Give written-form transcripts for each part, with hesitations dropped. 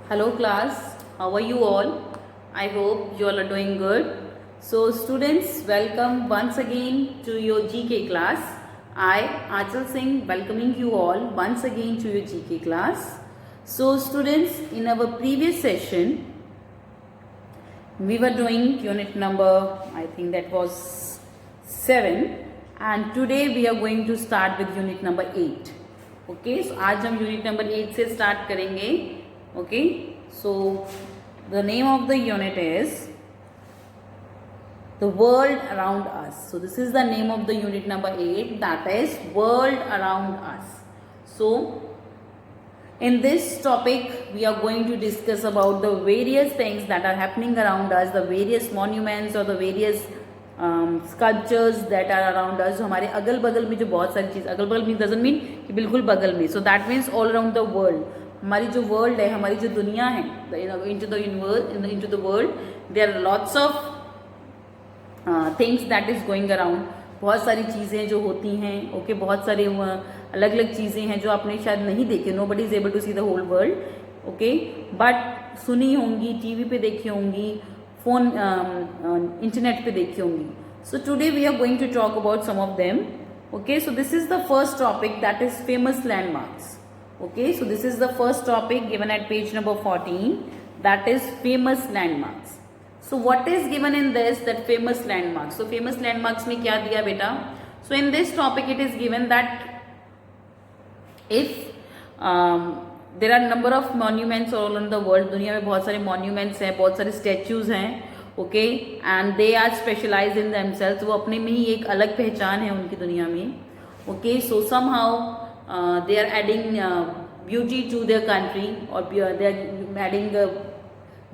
Hello class, how are you all? I hope you all are doing good. So students, welcome once again to your GK class. I, Achal Singh, welcoming you all once again to your GK class. So students, in our previous session, we were doing unit number, I think that was 7, and today we are going to start with unit number 8. Okay, so आज हम unit number 8 से start करेंगे. Okay, so the name of the unit is the world around us. So this is the name of the unit number 8, that is world around us. So in this topic we are going to discuss about the various things that are happening around us, the various monuments or the various sculptures that are around us. जो हमारे अगल बगल में जो बहुत सारी चीज़, अगल बगल मीन doesn't mean कि बिल्कुल बगल में, so that means all around the world. हमारी जो वर्ल्ड है, हमारी जो दुनिया है, into the world there are lots of things that is going around. बहुत सारी चीज़ें जो होती हैं, ओके, बहुत सारे अलग अलग चीज़ें हैं जो आपने शायद नहीं देखे. Nobody is able to see the whole world, okay, but सुनी होंगी, टीवी पे देखी होंगी, फोन इंटरनेट पे देखी होंगी. So today we are going to talk about some of them. Okay, so this is the first topic, that is famous landmarks. Okay, so this is the first topic given at page number 14, that is famous landmarks. So what is given in this, that famous landmarks? So famous landmarks में क्या दिया बेटा? So in this topic it is given that if there are number of monuments all around the world, दुनिया में बहुत सारे monuments हैं, बहुत सारे statues हैं, okay, and they are specialized in themselves. वो अपने में ही एक अलग पहचान है उनकी दुनिया में. Okay, so somehow they are adding beauty to their country, or they are adding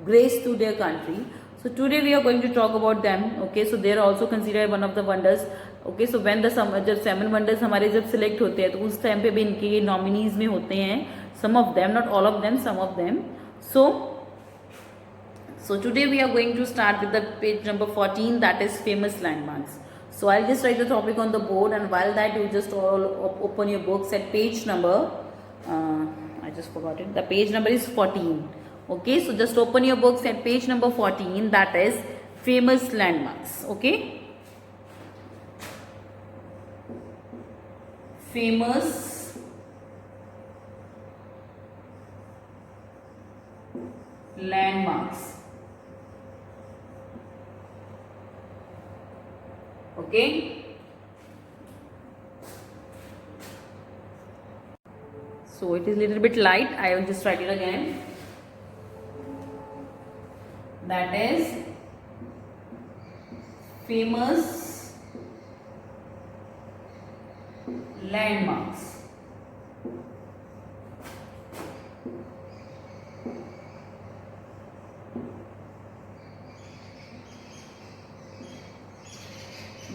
grace to their country. So today we are going to talk about them. Okay, so they are also considered one of the wonders. Okay, so when the जब 7 wonders हमारे जब select होते हैं तो उस time पे भी इनके nominees में होते हैं. Some of them, not all of them, some of them. So today we are going to start with the page number 14, that is famous landmarks. So I'll just write the topic on the board, and while that you just all open your books at page number, I just forgot it, the page number is 14. Okay, so just open your books at page number 14, that is famous landmarks. Okay, famous landmarks. Okay, so it is little bit light, I will just write it again, that is famous landmarks.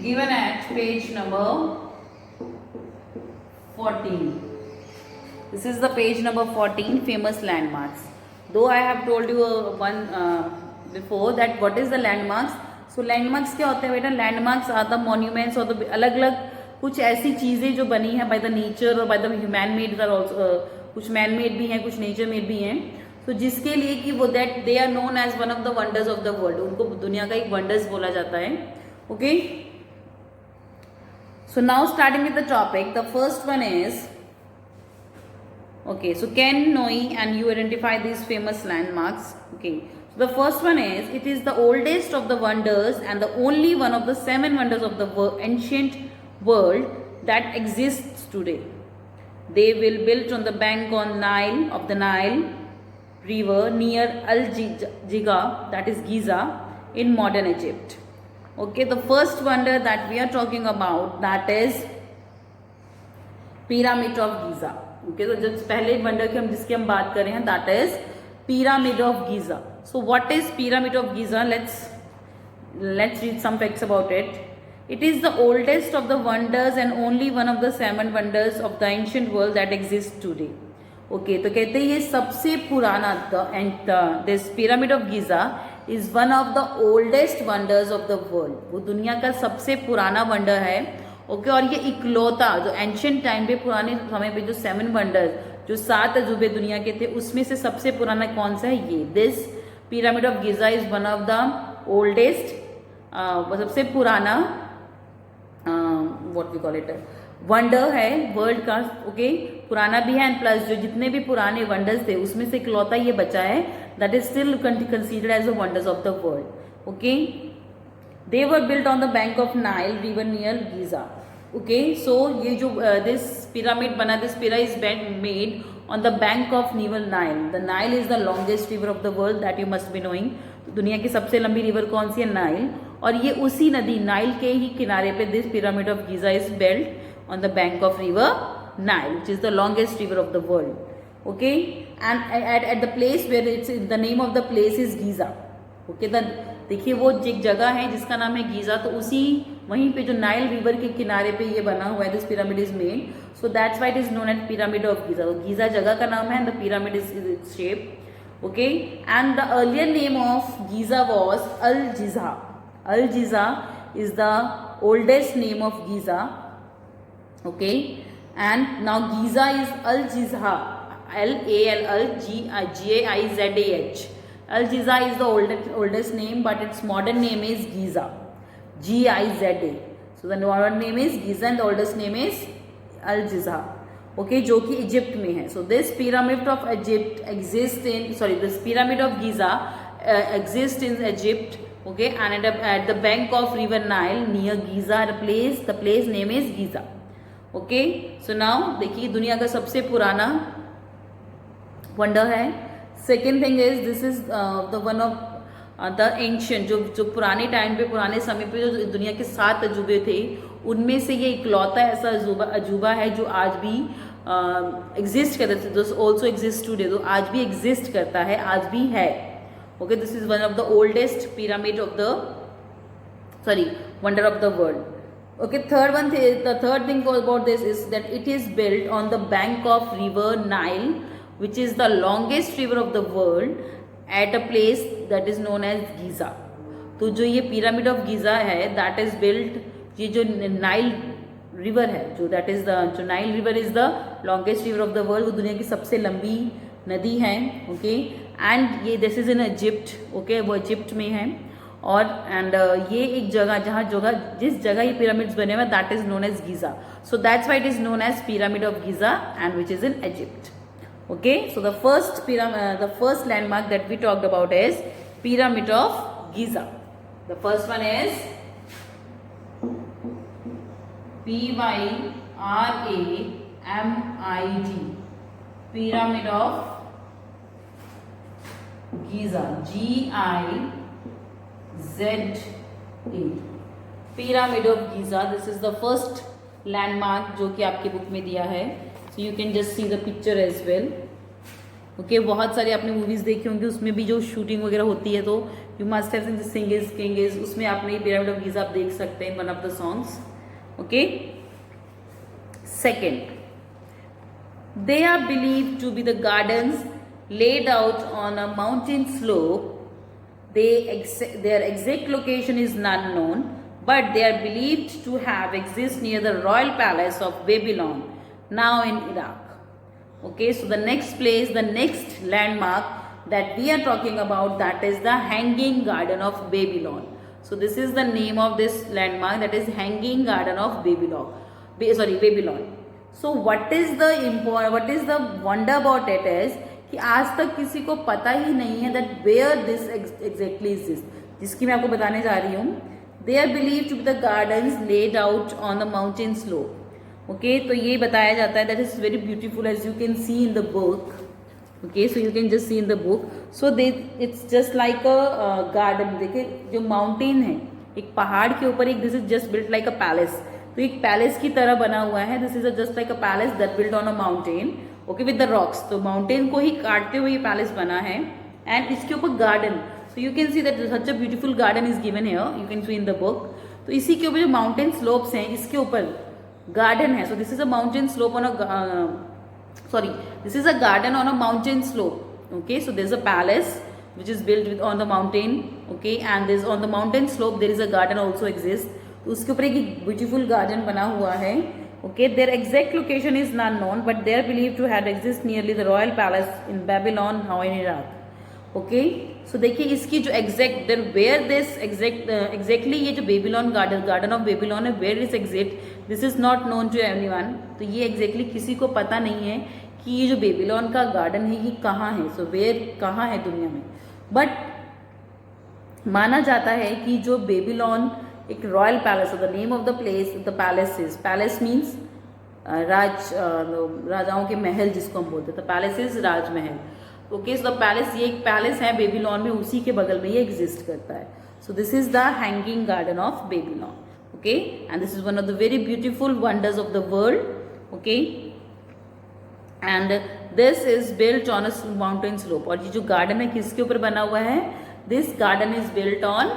Given at page number 14. This is the page number 14, famous landmarks. Though I have told you one before that what is the landmarks. So landmarks क्या होते हैं बेटा? Landmarks are the monuments or the अलग अलग कुछ ऐसी चीज़ें जो बनी है by the nature और by the man made are also कुछ man made भी हैं, कुछ nature made भी हैं. तो जिसके लिए कि वो that they are known as one of the wonders of the world. उनको दुनिया का एक wonders बोला जाता है. Okay. So now starting with the topic, the first one is, okay, so can Noi and you identify these famous landmarks? Okay, so the first one is, it is the oldest of the wonders and the only one of the 7 wonders of the ancient world that exists today. They will built on the bank on Nile of the Nile river near Al-Jiga, that is Giza, in modern Egypt. Okay, the first wonder that we are talking about, that is pyramid of Giza. Okay, so just पहले wonder की जिसकी हम बात कर रहे हैं, that is pyramid of Giza. So what is pyramid of Giza? Let's read some facts about it. It is the oldest of the wonders and only one of the 7 wonders of the ancient world that exists today. Okay, तो कहते हैं ये सबसे पुराना, this pyramid of Giza is one of the oldest wonders of the world. वो दुनिया का सबसे पुराना वंडर है. ओके, और ये इकलौता जो एंशियंट टाइम पे, पुराने समय पे जो 7 वंडर्स जो 7 अजूबे दुनिया के थे उसमें से सबसे पुराना कौन सा है? ये this pyramid of Giza is one of the oldest, सबसे पुराना what we call it wonder है वर्ल्ड का। ओके, पुराना भी है एंड प्लस जो जितने भी पुराने वंडर्स थे उसमें से इकलौता ये बचा है that is still considered as the wonders of the world. Okay, they were built on the bank of Nile river near Giza. Okay, so ये जो दिस पिरामिड बना, दिस पिरा is made on the bank of river Nile. The Nile is the longest river of the world that you must be knowing. दुनिया की सबसे लंबी river कौन सी है? नाइल। और ये उसी नदी नाइल के ही किनारे पे this pyramid of Giza is built on the bank of river Nile which is the longest river of the world. Okay, and at the place where it's the name of the place is Giza. Okay, देखिए वो एक जगह है जिसका नाम है Giza, तो उसी वहीं पे जो नाइल रिवर के किनारे पे ये बना हुआ है, this pyramid is made, so that's why it is known as pyramid of Giza. Giza जगह का नाम है, the pyramid is its shape. Okay, and the earlier name of Giza was Al Jiza. Al Jiza is the oldest name of Giza. Okay, and now Giza is Al Jiza, L-A-L-L-G-A-I-Z-A-H. Al Giza is the oldest name, but its modern name is Giza, G-I-Z-A. So the modern name is Giza and the oldest name is Al Giza. Okay, जो कि Egypt में है. So this pyramid of Egypt exists in, this pyramid of Giza exists in Egypt. Okay, and at the bank of river Nile near Giza, the place name is Giza. Okay, so now देखिए दुनिया का सबसे पुराना wonder है. Second thing is this is the one of the ancient, जो पुराने time पे, पुराने समय पे जो दुनिया के 7 अजूबे थे उनमें से ये इकलौता ऐसा अजूबा है जो आज भी एग्जिस्ट करता है, जो ऑल्सो एग्जिस्ट टूडे, तो आज भी एग्जिस्ट करता है, आज भी है. Okay, this is one of the oldest pyramid of the wonder of the world. Okay, the third thing about this is that it is built on the bank of river Nile, which is the longest river of the world, at a place that is known as Giza. तो जो ये pyramid of Giza है, that is built, ये जो Nile river है, जो Nile river is the longest river of the world, वो दुनिया की सबसे लंबी नदी है. ओके, एंड ये this is in Egypt. Okay, वो इजिप्ट में है. और ये एक जगह जिस जगह ये पिरामिड्स बने हुए that is known as Giza. So that's why it is known as pyramid of Giza and which is in Egypt. Okay, so the first landmark that we talked about is pyramid of Giza. The first one is PYRAMID, pyramid of Giza, GIZA, pyramid of Giza. This is the first landmark जो कि आपके book में दिया है. So you can just see the picture as well. Okay, बहुत सारी आपने movies देखी होंगी, उसमें भी जो शूटिंग वगैरह होती है तो you must have seen the Singh is king is, उसमें आपने पिरामिड ऑफ गीजा आप देख सकते हैं, one of the songs. Okay, second, they are believed to be the gardens laid out on a mountain slope. Their exact location is not known, but they are believed to have exist near the royal palace of Babylon, now in Iraq. Okay, so the next landmark that we are talking about, that is the Hanging Garden of Babylon. So this is the name of this landmark, that is Hanging Garden of Babylon. So what is the wonder about it is कि आज तक किसी को पता ही नहीं है that where this exactly exists, जिसकी मैं आपको बताने जा रही हूँ. They are believed to be the gardens laid out on the mountain slope. Okay, तो ये बताया जाता है that is very beautiful as you can see in the book. Okay, so you can just see in the book. So it's just like a garden. देखिए जो mountain है, एक पहाड़ के ऊपर एक, this is just built like a palace. तो एक पैलेस की तरह बना हुआ है. This is just like a palace that built on a mountain. Okay, with the rocks. तो माउंटेन को ही काटते हुए ये पैलेस बना है एंड इसके ऊपर garden. So you can see that such a beautiful garden is given here, you can see in the book. तो इसी के ऊपर जो माउंटेन स्लोप्स हैं इसके ऊपर गार्डन है. So this is a mountain slope on this is a garden on a mountain slope. Okay, so there is a palace which is built on the mountain. Okay, and this on the mountain slope there is a garden also exists. तो उसके ऊपर एक beautiful garden बना हुआ है Okay, their exact location is not known, but they are believed to have exist nearly the royal palace in Babylon, now in Iraq. Okay so देखिए इसकी जो exact there where this exactly ये जो Babylon garden of Babylon है, where is exit, this is not known to everyone. तो ये exactly किसी को पता नहीं है कि ये जो बेबीलोन का गार्डन है ये कहाँ है. सो वेयर कहाँ है दुनिया में. बट माना जाता है कि जो बेबीलोन एक royal palace, the name of the place the palace is, palace means राजाओं के महल जिसको हम बोलते हैं, तो palace is Rajmahal. Okay so the palace, ये एक पैलेस है बेबीलोन में, उसी के बगल में ये एग्जिस्ट करता है. So this is the hanging garden of Babylon. Okay and this is one of the very beautiful wonders of the world. Okay and this is built on a mountain slope. और ये जो garden है किसके ऊपर बना हुआ है, this garden is built on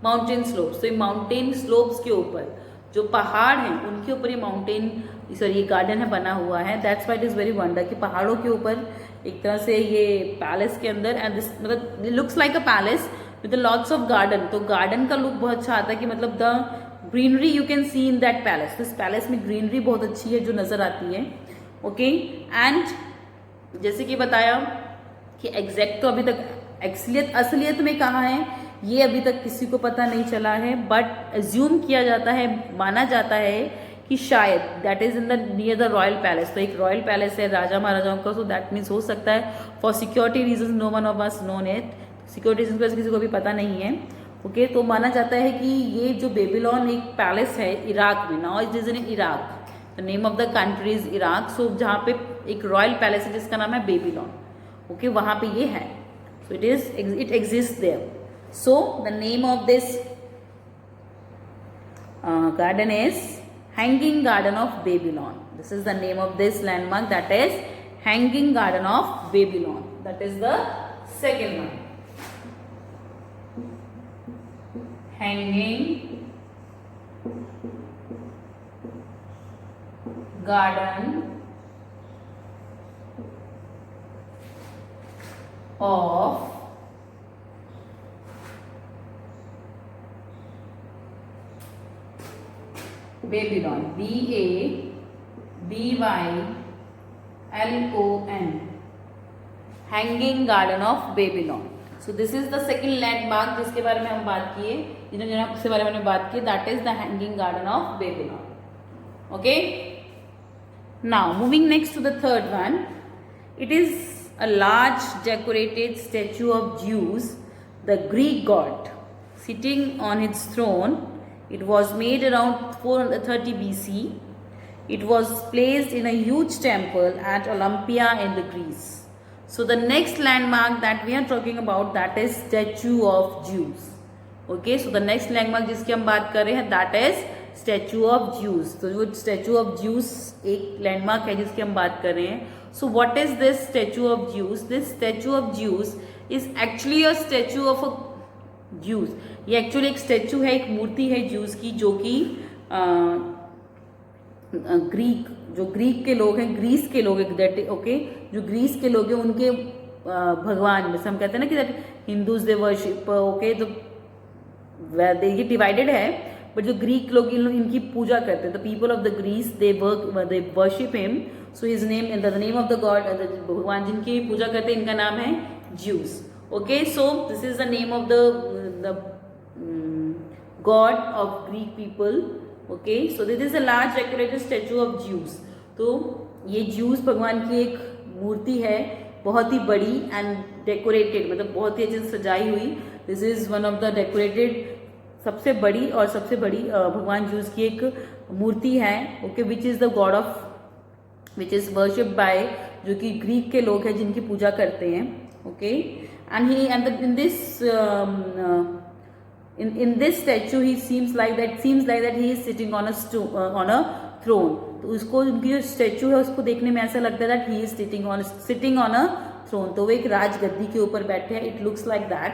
mountain slopes. तो ये माउंटेन स्लोप्स के ऊपर जो पहाड़ हैं उनके ऊपर ये माउंटेन ये गार्डन है बना हुआ है. That's why it is very wonder कि पहाड़ों के ऊपर एक तरह से ये पैलेस के अंदर, एंड दिस मतलब looks like a palace with lots of garden. तो गार्डन का लुक बहुत अच्छा आता है कि मतलब the greenery you can see in that palace. इस पैलेस में ग्रीनरी बहुत अच्छी है जो नजर आती है. ओके एंड जैसे कि बताया कि एग्जैक्ट तो अभी तक असलियत में कहाँ है ये अभी तक किसी को पता नहीं चला है. बट एज्यूम किया जाता है, माना जाता है कि शायद that is in the near the royal palace. तो एक रॉयल पैलेस है राजा महाराजाओं का. सो दैट मीन्स हो सकता है for security reason no one of us known it. Security reason पर किसी को भी पता नहीं है. ओके तो माना जाता है कि ये जो बेबीलोन एक पैलेस है इराक में. Now it is in Iraq. The name of the country is Iraq. So जहाँ पे एक रॉयल पैलेस है जिसका नाम है बेबीलोन. ओके वहाँ पे ये है. So it exist there. So the name of this garden is Hanging Garden of Babylon. This is the name of this landmark, that is Hanging Garden of Babylon. That is the second one. Hanging Garden of Babylon. Babylon. Hanging Garden of Babylon. So this is the second landmark जिसके बारे में हम बात किए, जिसके बारे में हमने बात की. That is the Hanging Garden of Babylon. Okay. Now moving next to the third one. It is a large decorated statue of Zeus, the Greek god, sitting on its throne. It was made around 430 BC. It was placed in a huge temple at Olympia in the Greece. So the next landmark that we are talking about, that is statue of Zeus. Okay, so the next landmark जिसकी हम बात कर रहे हैं that is statue of Zeus. तो जो statue of Zeus एक landmark है जिसकी हम बात कर रहे हैं. So what is this statue of Zeus? This statue of Zeus is actually a statue of a Zeus. ये एक्चुअली एक स्टैचू है, एक मूर्ति है ज्यूस की, जो कि ग्रीक के लोग हैं, ग्रीस के लोग हैं. ओके जो ग्रीस के लोग हैं उनके भगवान, जैसे हम कहते हैं ना कि हिंदूज दे वर्शिप. ओके तो ये डिवाइडेड है, बट जो ग्रीक लोग इनकी पूजा करते हैं. The people of the Greece they worship him. So his name in the name of the god, भगवान जिनकी पूजा करते हैं इनका नाम है Zeus. Okay, so this is the name of the god of Greek people. Okay, so this is a large decorated statue of Zeus. तो ये ज्यूस भगवान की एक मूर्ति है, बहुत ही बड़ी एंड डेकोरेटेड, मतलब बहुत ही अच्छे से सजाई हुई. This is one of the decorated, सबसे बड़ी और सबसे बड़ी भगवान ज्यूस की एक मूर्ति है. Okay which is the God of, which is worshipped bye, जो कि ग्रीक के लोग हैं जिनकी पूजा करते हैं. Okay and in this statue he seems like that he is sitting on a throne. तो उसको, उनकी जो स्टैचू है उसको देखने में ऐसा लगता है that he is sitting on a throne. तो वो एक राजगद्दी के ऊपर बैठे हैं. It looks like that.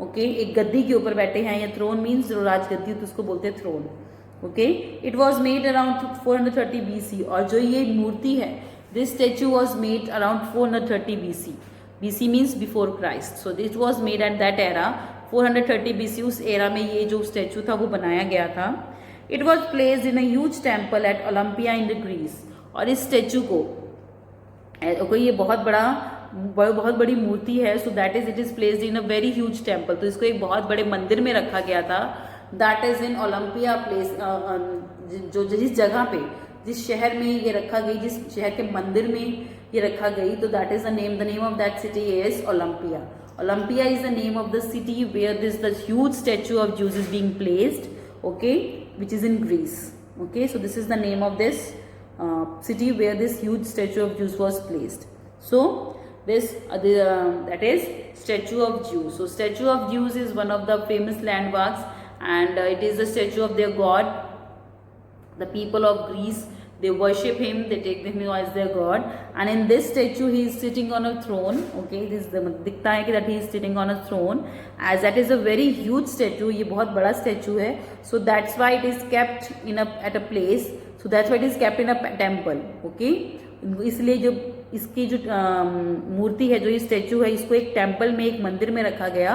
Okay एक गद्दी के ऊपर बैठे हैं. या थ्रोन मीन्स जो राजगद्दी तो उसको बोलते हैं throne. Okay it was made around 430 BC. और जो ये मूर्ति है, this statue was made around 430 BC. BC means before Christ. So it was made at that era, 430 BC. उस एरा में ये जो स्टैचू था वो बनाया गया था. It was placed in a huge temple at Olympia in the Greece. और इस स्टेचू को ये बहुत बड़ी मूर्ति है, so that is it is placed in a very huge temple. तो इसको एक बहुत बड़े मंदिर में रखा गया था, that is in Olympia place, जो जिस जगह पे, जिस शहर में ये रखा गई, जिस शहर के मंदिर में ये रखा गई, तो that is the name of that city is Olympia. Olympia is the name of the city where this the huge statue of Zeus is being placed, okay, which is in Greece. Okay, so this is the name of this city where this huge statue of Zeus was placed. So this that is statue of Zeus. So statue of Zeus is one of the famous landmarks, and it is the statue of their god. The people of Greece, they worship him, they take him as their god, and in this statue he is sitting on a throne. Okay, this दिखता है कि that he is sitting on a throne, as that is a very huge statue. ये बहुत बड़ा statue है, so that's why it is kept in at a place. So that's why it is kept in a temple. Okay, इसलिए जो इसकी जो मूर्ति है, जो ये स्टेचू है, इसको एक टेम्पल में, एक मंदिर में रखा गया,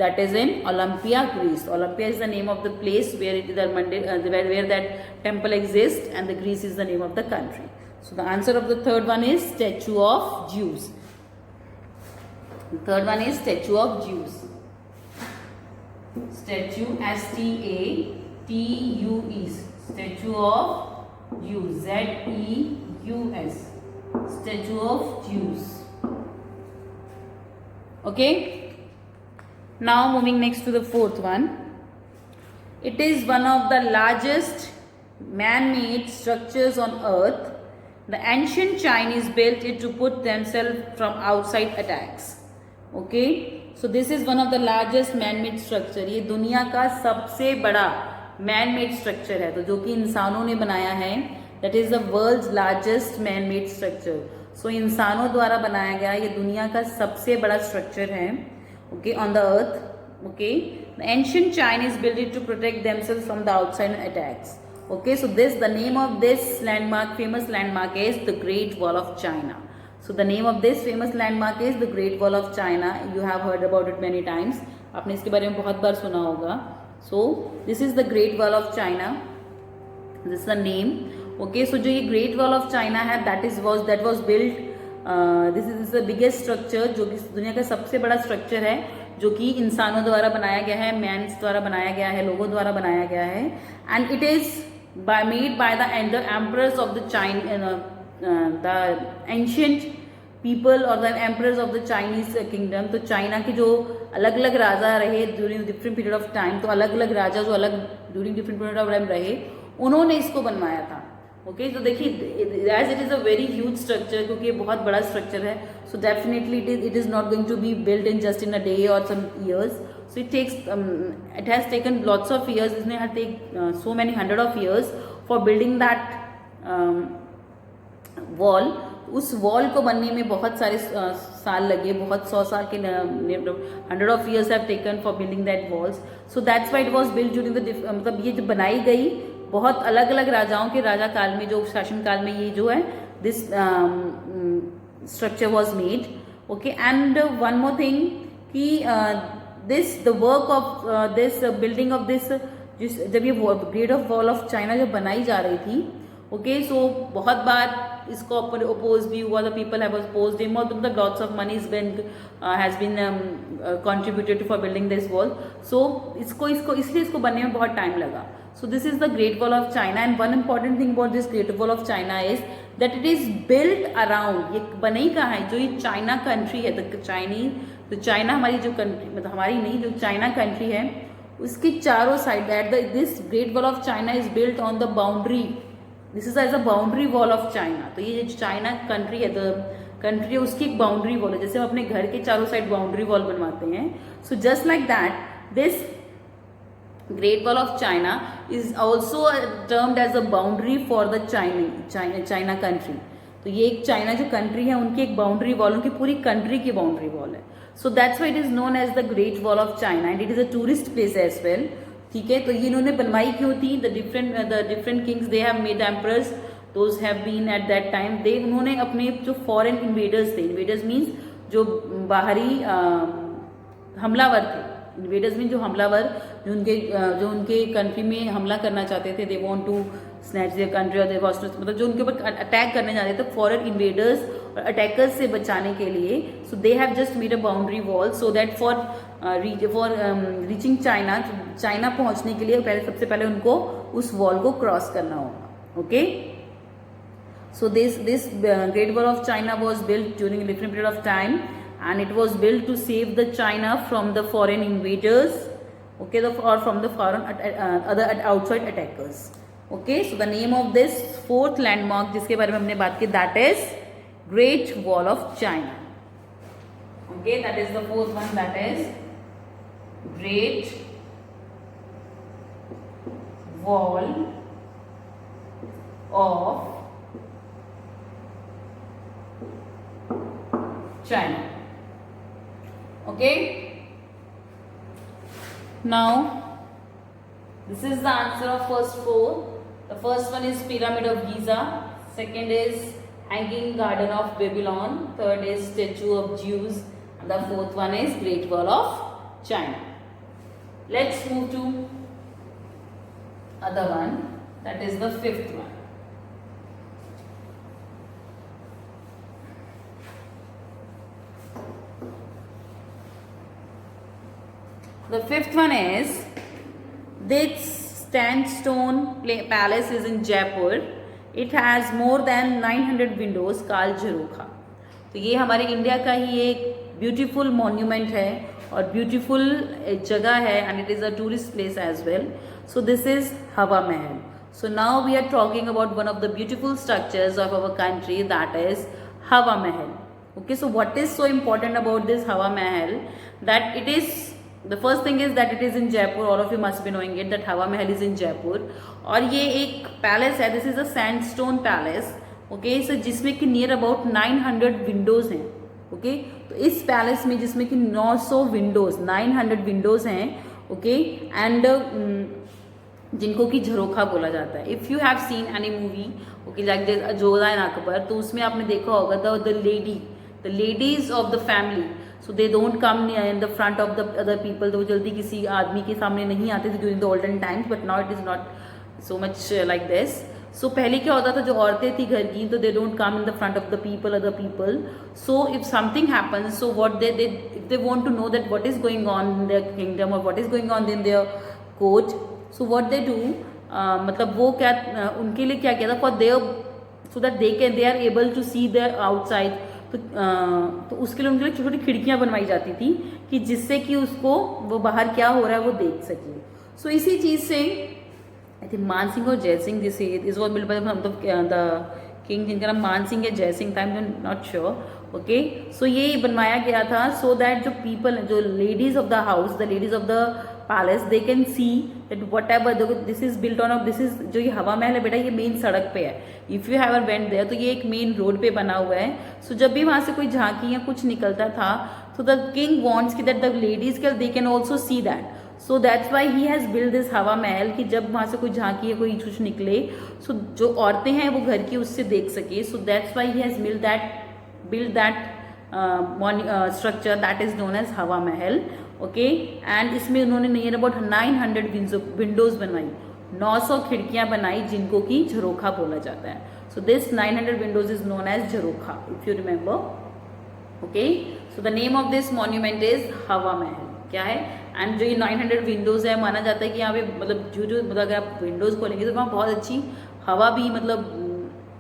that is in Olympia, Greece. Olympia is the name of the place where it is the mandir, where that temple exists, and the Greece is the name of the country. So the answer of the third one is statue of Zeus. The third one is statue of Zeus. Statue, STATUE, statue of Zeus, ZEUS, statue of Zeus. Okay, now moving next to the fourth one. It is one of the largest man-made structures on earth. The ancient Chinese built it to put themselves from outside attacks. Okay, so this is one of the largest man-made structure. ये दुनिया का सबसे बड़ा man made structure है, तो जो कि इंसानों ने बनाया है, that is the world's largest man made structure. So इंसानों द्वारा बनाया गया ये दुनिया का सबसे बड़ा स्ट्रक्चर है, okay, on the earth. Okay, the ancient Chinese build it to protect themselves from the outside attacks. Okay, so this the name of this landmark, famous landmark is the great wall of China. So the name of this famous landmark is the great wall of China. You have heard about it many times, आपने इसके बारे में बहुत बार सुना होगा। So this is the Great Wall of China. This is the name. Okay, so जो ये Great Wall of China है, that was built. This is the biggest structure, जो कि दुनिया का सबसे बड़ा स्ट्रक्चर है, जो कि इंसानों द्वारा बनाया गया है, मैन्स द्वारा बनाया गया है, लोगों द्वारा बनाया गया है, and it is made by the emperors of the China, the ancient people और the emperors of the Chinese kingdom. तो चाइना के जो अलग अलग राजा रहे during different period of time, तो अलग अलग राजा जो अलग during different period of time रहे, उन्होंने इसको बनवाया था। ओके, तो देखिए as it is a very huge structure, क्योंकि ये बहुत बड़ा स्ट्रक्चर है, so definitely it is not going to be build in just in a day और some years. So it has taken lots of years, इसने had take so many 100 of years for building that wall. उस wall को बनने में बहुत सारे साल लगे, बहुत 100 साल के 100 of years have taken for building that walls. So that's why it was build during the, मतलब ये जो बनाई गई बहुत अलग अलग राजाओं के राजा काल में, जो शासन काल में ये जो है this structure was made. Okay, and one more thing कि this the work of this building of this, जब ये great of wall of China जब बनाई जा रही थी, ओके, सो बहुत बार इसको अपोज भी हुआ, the people have opposed him, और the lots of money has been contributed for building this wall. So इसलिए इसको बनने में बहुत टाइम लगा। So this is the great wall of China, and one important thing about this great wall of China is that it is built around, ये बनी कहाँ है, जो ये चाइना कंट्री है, तो चाइना हमारी जो कंट्री, मतलब हमारी नहीं, जो चाइना कंट्री है, उसके चारों side at this great wall of China is built on the boundary. This is as a boundary wall of China. तो ये जो चाइना कंट्री है, द कंट्री है, उसकी एक बाउंड्री वॉल है, जैसे हम अपने घर के चारों साइड बाउंड्री वॉल बनवाते हैं। So just like that this great wall of China is also termed as a boundary for the China country. तो ये एक चाइना जो कंट्री है, उनकी एक बाउंड्री वॉल, उनकी पूरी कंट्री की बाउंड्री वॉल है। So that's why it is known as the great wall of China, and it is a tourist place as well. ठीक है, तो ये इन्होंने बनवाई क्यों थी? The different kings they have made emperors, those have been at that time, they उन्होंने अपने जो फॉरेन इन्वेडर्स थे, इन्वेडर्स मीन्स जो बाहरी हमलावर थे, इन्वेडर्स में जो हमलावर जो उनके कंट्री में हमला करना चाहते थे, they want to snatch their country और दे वांट टू, मतलब जो उनके ऊपर अटैक करने जा रहे थे फॉरेन इन्वेडर्स और अटैकर्स से बचाने के लिए, so they have just made a boundary wall so that for reaching China पहुंचने के लिए सबसे पहले उनको उस वॉल को क्रॉस करना होगा. Okay, so this Great Wall of China was built during a different period of time, and it was built to save the China from the foreign invaders, okay, or from the foreign other outside attackers. Okay, so the name of this fourth landmark जिसके बारे में हमने बात की, that is Great Wall of China. Okay, that is the fourth one, that is Great Wall of China. Okay, now this is the answer of first four. The first one is Pyramid of Giza, second is Hanging Garden of Babylon, third is Statue of Zeus, and the fourth one is Great Wall of China. Let's move to other one, that is the fifth one. The fifth one is, this sandstone palace is in Jaipur. It has more than 900 windows, called Jharokha. तो ये हमारे India का ही एक beautiful monument है और beautiful जगह है, and it is a tourist place as well. So this is Hawa Mahal. So now we are talking about one of the beautiful structures of our country, that is Hawa Mahal. Okay, so what is so important about this Hawa Mahal? That it is, the first thing is that it is in Jaipur. All of you must be knowing it, that Hawa Mahal is in Jaipur. और ये एक palace है, this is a sandstone palace. Okay, so जिसमें कि near about 900 windows हैं. Okay, तो इस palace में जिसमें कि 900 विंडोज 900 विंडोज हैं. ओके, एंड जिनको कि झरोखा बोला जाता है. If you have seen any movie, okay, like Jodha and Akbar, तो उसमें आपने देखा होगा the ladies of the family, so they don't come in the front of the other people. तो वो जल्दी किसी आदमी के सामने नहीं आते थे during the olden times, but now it is not so much like this. So पहले क्या होता था, जो औरतें थी घर की, तो they don't come in the front of the people, other people. So if something happens, so what if they want to know that what is going on in their kingdom और what is going on in their court, so what they do, मतलब वो क्या उनके लिए क्या किया था, for their, so that they are able to see their outside. तो उसके लिए उनके लिए छोटी छोटी खिड़कियां बनवाई जाती थी कि जिससे कि उसको वो बाहर क्या हो रहा है वो देख सके. सो इसी चीज से आई थिंक मान सिंह और Jai Singh this is what मिल द किंग, जिनका नाम मान सिंह है, जय सिंह था, I am not sure. Okay, so ये बनवाया गया था सो दैट जो पीपल, जो ladies of the house, the ladies of the palace, they can see that whatever this is built on, this is, जो ये हवा महल है बेटा, ये मेन सड़क पे है. If you have went there, तो ये एक मेन रोड पे बना हुआ है. सो जब भी वहाँ से कोई झांकी या कुछ निकलता था, तो द किंग वॉन्ट्स की that the ladies can, they can also see that. So that's why he has build this हवा महल, कि जब वहाँ से कोई झांकी या कोई कुछ निकले, सो जो औरतें हैं वो घर की उससे देख सके. So that's why he has built that structure that is known as हवा महल. ओके, एंड इसमें उन्होंने नियर अबाउट 900 विंडोज बनवाई, 900 खिड़कियां बनाई, जिनको कि झरोखा बोला जाता है. So this 900 windows is known as jharokha, if you remember. Okay, so the name of this monument is Hawa Mahal. क्या है, एंड जो ये 900 विंडोज है, माना जाता है कि यहाँ पे मतलब जो मतलब अगर आप विंडोज खोलेंगे तो वहाँ बहुत अच्छी हवा भी मतलब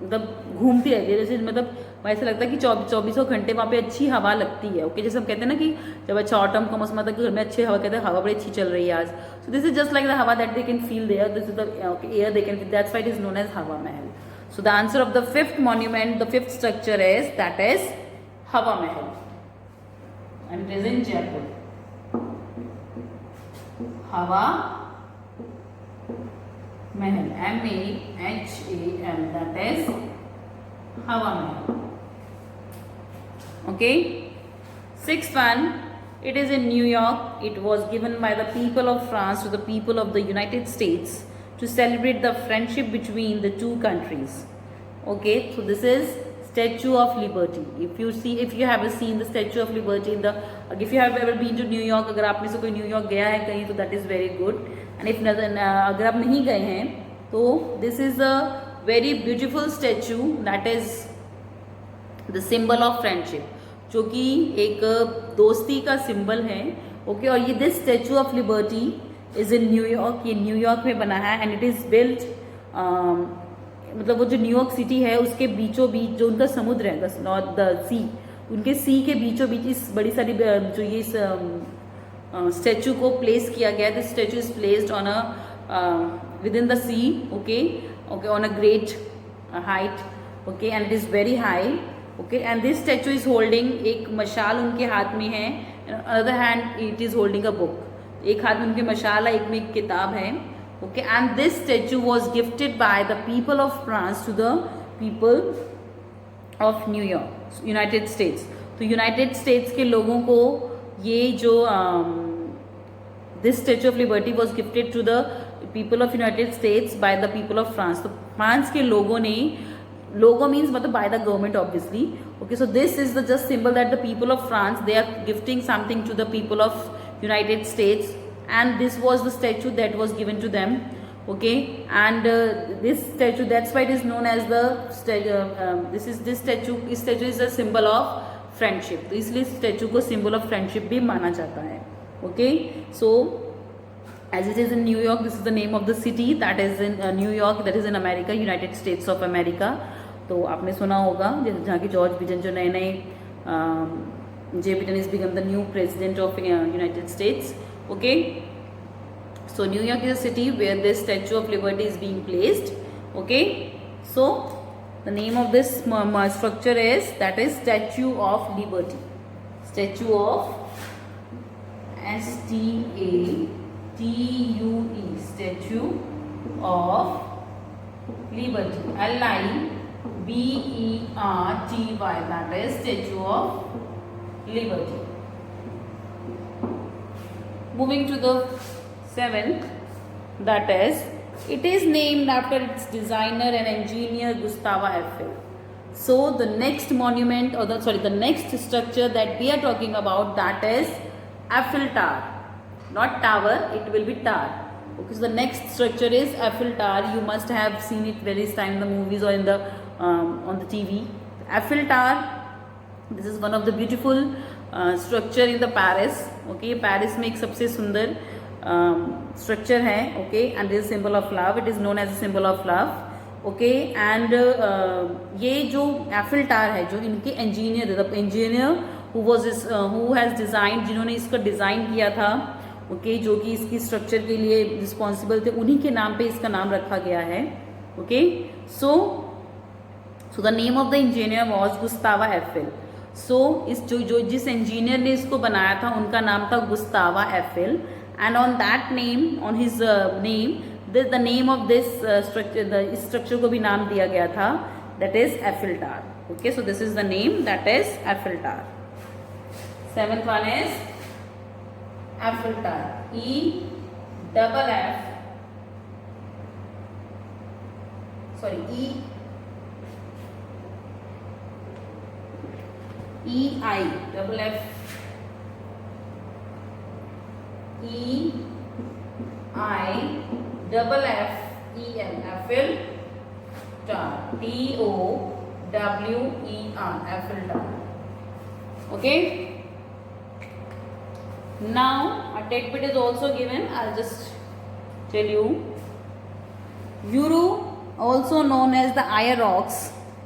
घूमती रहती है. जैसे मतलब ऐसा लगता है कि 24 घंटे वहाँ पे अच्छी हवा लगती है. ओके, जैसे हम कहते हैं ना कि जब अच्छा ऑटम का मौसम आता है, घर में अच्छी हवा, कहते हैं हवा बड़ी अच्छी चल रही है आज. So this is just like the hawa that they can feel there, this is the air they can feel, that's why it is known as Hawa Mahal. So the answer of the fifth monument, the fifth structure is, that is Hawa Mahal, and it is in Jaipur. Hawa Mahal, MAHAL, that is Hawa Mahal. Okay, sixth one, it is in New York. It was given by the people of France to the people of the United States to celebrate the friendship between the two countries. Okay, so this is Statue of Liberty. If you have seen the Statue of Liberty if you have ever been to New York, अगर आप में से कोई New York गया है कहीं तो that is very good. And if अगर आप नहीं गए हैं तो this is a very beautiful statue that is the symbol of friendship, जो कि एक दोस्ती का सिंबल है. ओके और ये this statue of Liberty is in New York. ये न्यूयॉर्क में बना है एंड इट इज़ बिल्ट मतलब वो जो न्यूयॉर्क सिटी है उसके बीचों बीच जो उनका समुद्र है द सी, उनके सी के बीचों बीच इस बड़ी सारी जो ये स्टैचू को प्लेस किया गया. This statue is placed on a with in the sea. Okay on a great height. Okay and it is very high. Okay and this statue is holding एक मशाल उनके हाथ में है. Other hand it is holding a book. एक हाथ में उनके मशाल है, एक में एक किताब है. Okay and this statue was gifted by the people of France to the people of New York, United States. तो यूनाइटेड स्टेट्स के लोगों को ये जो this statue of liberty was gifted to the people of United States by the people of France. तो France के लोगों ने, logo means मतलब by the government obviously. Okay, so this is the just symbol that the people of France, they are gifting something to the people of United States, and this was the statue that was given to them. Okay, and this statue, that's why it is known as the this statue is a symbol of friendship. तो इसलिए statue को symbol of friendship भी माना जाता है. Okay, so as it is in New York, this is the name of the city that is in New York, that is in America, United States of America. तो आपने सुना होगा जहाँ की जॉर्ज बिजन जो नए J Biden is become the new president of United States. Okay so New York is a city where this statue of Liberty is being placed. Okay so the name of this structure is that is Statue of Liberty. Statue of STATUE, Statue of Liberty. LIBERTY, that is Statue of Liberty. Moving to the 7th, that is, it is named after its designer and engineer Gustave Eiffel. So the next monument, or the next structure that we are talking about, that is Eiffel Tower. Not tower, it will be tower. Okay, so the next structure is Eiffel Tower. You must have seen it various times in the movies or in the on the TV. Eiffel Tower, this is one of the beautiful structure in the Paris. Okay, Paris में एक सबसे सुंदर structure है. Okay, and this is symbol of love. It is known as a symbol of love. Okay, and ये जो Eiffel Tower है, जो इनके engineer, the engineer who has designed, जिन्होंने इसका डिज़ाइन किया था, ओके जो कि इसकी स्ट्रक्चर के लिए रिस्पॉन्सिबल थे, उन्हीं के नाम पे इसका नाम रखा गया है. Okay so the name of the engineer was Gustave Eiffel. So इस जो जिस इंजीनियर ने इसको बनाया था उनका नाम था Gustav Eiffel. And on that name, on his name, the name of this structure, इस स्ट्रक्चर को भी नाम दिया गया था, that is Eiffel tower. Okay so this is the name, that is Eiffel tower. 7th one is Eiffel Tower. Eiffel Tower. TOWER, Eiffel Tower. Okay. Now a tidbit is also given. I'll just tell you. Uru, also known as the Ayr Rocks,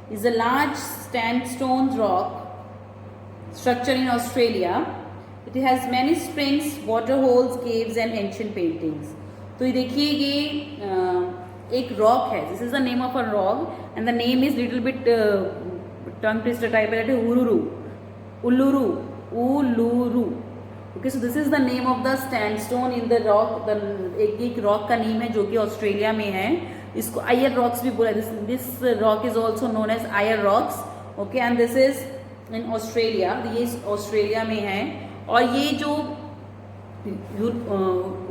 is a large sandstone rock structure in Australia. It has many springs, water holes, caves and ancient paintings. तो ये देखिए ये एक rock है. This is the name of a rock and the name is little bit tongue twister type. That is Uluru. Okay, so this is the name of the sandstone in the rock. एक rock का name है जो कि Australia में है. इसको आयर Rock भी बोला. This rock is also known as Ayers Rock. Okay and this is in Australia. ये ऑस्ट्रेलिया में है. और ये जो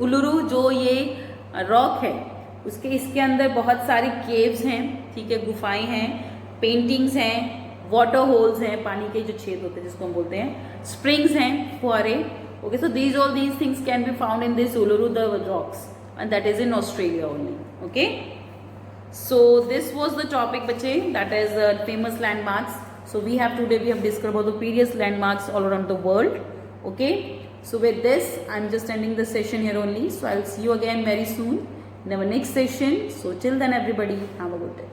उलुरु जो ये रॉक है इसके अंदर बहुत सारी केव्स हैं, ठीक है, गुफाएं हैं, पेंटिंग्स हैं, वाटर होल्स हैं, पानी के जो छेद होते हैं जिसको हम बोलते हैं, स्प्रिंग्स हैं, फुहारे. Okay, so all these things can be found in this Uluru rocks, and that is in Australia only. Okay, so this was the topic, bache, that is famous landmarks. So we have discussed about the various landmarks all around the world. Okay, so with this I'm just ending the session here only. So I'll see you again very soon in our next session. So till then, everybody, have a good day.